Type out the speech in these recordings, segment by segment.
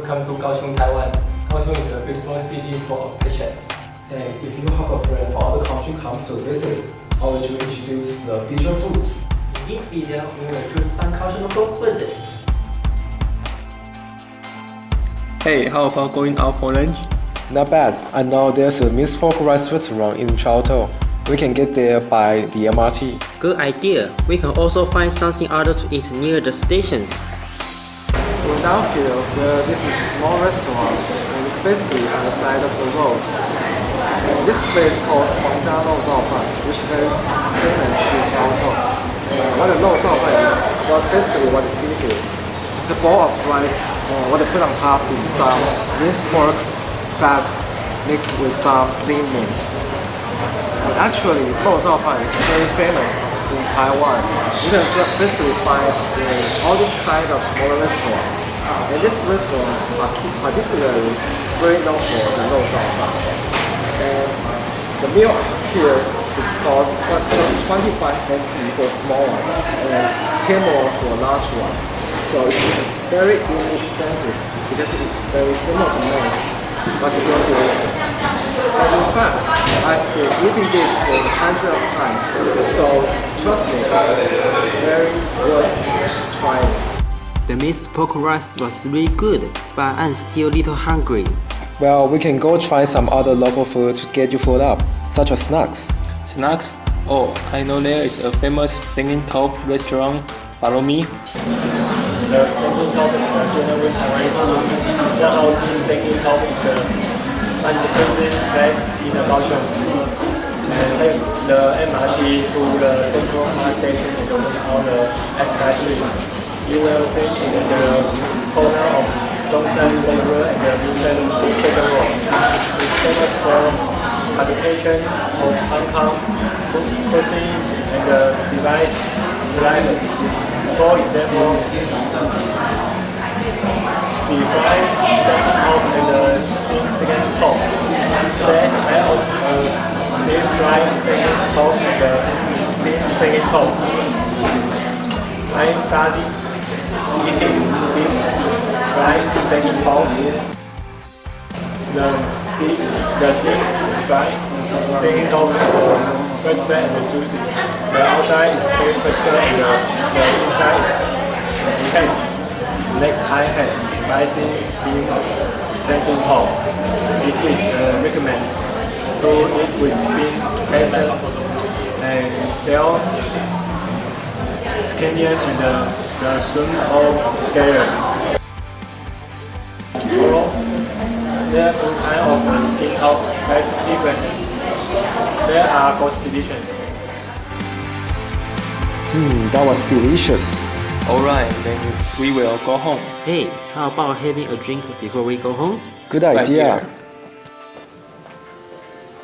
welcome to Kaohsiung, Taiwan. Kaohsiung is a beautiful city for vacation. And if you have a friend from other country comes to visit, I will introduce the future foods. In this video, we will choose some Kaohsiung local food. Hey, how about going out for lunch? Not bad. I know there's a Miss Pork Rice restaurant in Chao. We can get there by the MRT. Good idea. We can also find something other to eat near the stations. We're down here where this is a small restaurant and it's basically on the side of the road. And this place called Huangjia Lou Zao Fan, which is very famous in Chao. What a Lou Zao Fan is, well, basically what you see here. It's a bowl of rice and what they put on top is some minced pork fat mixed with some lean meat. And actually, Lou Zao Fan is very famous in Taiwan. You can just basically find in all these kind of smaller restaurants. And this restaurant particularly is very known for the Lou Zao Fan. And the meal here is cost 25 NT for a small one and 10 more for a large one. So it's very inexpensive because it's very similar to meat, but still delicious. And in fact, I've been eating this for hundreds of times, so trust me, it's very worth trying. The minced pork rice was really good, but I'm still a little hungry. Well, we can go try some other local food to get you full up, such as snacks. Snacks? Oh, I know there is a famous Stinging Tofu restaurant. Follow me. The Stinging Tofu is a genuine Taiwanese Stinging Tofu is a fantastic place in the Kaohsiung. And the MRT to the Central Park Station is on the express street. You will see in the corner of Zhongshan First Road and the Newton Second Road. It's famous for publication of Hong Kong cuisines and the device drivers. For example, the fried steak pork and the steamed pork. Today I ordered a deep fried steak pork and the steamed pork. I studied eating deep fried steak pork. The deep fried steak pork is crispy and juicy. The outside is very crispy and the inside is tender. Next, I had spicy steamed steak pork. This is recommended to eat with bean paste and shell, scallion and the shrimp all together. There are two kinds of skin of very different. There are both delicious. That was delicious. Alright, then we will go home. Hey, how about having a drink before we go home? Good idea.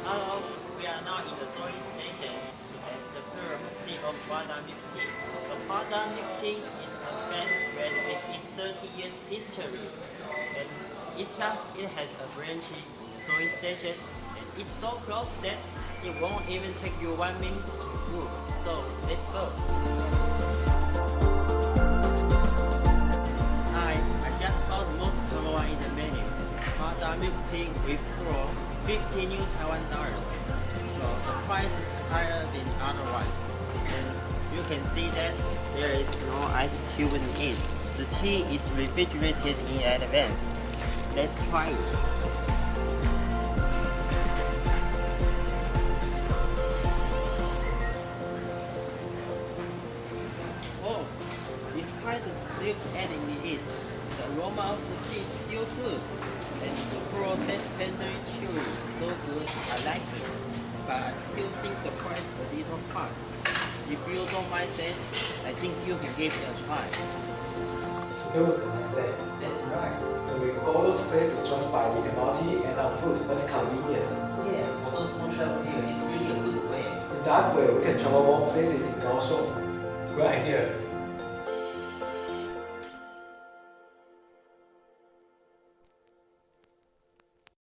Hello, we are now in the Joy Station at the tour of Pada Milk Tea. The Pada Milk Tea is a brand with its 30 years history. And it has a branch in the Joy Station, and it's so close that it won't even take you 1 minute to move. So let's go. I just bought the most common one in the menu. Pada Milk Tea with 50 new Taiwan dollars. So the price is higher than other ones. And you can see that there is no ice cube in it. The tea is refrigerated in advance. Let's try it. Oh, despite the milk added in it, the aroma of the tea is still good. And the pearl tastes tender and chewy, so good, I like it. But I still think the price is a little high. If you don't mind that, I think you can give it a try. It was a nice day. That's right. And we go those places just by the MRT and on foot. That's convenient. Yeah, for those who travel here, it's really a good way. In that way, we can travel more places in Kaohsiung. Good idea.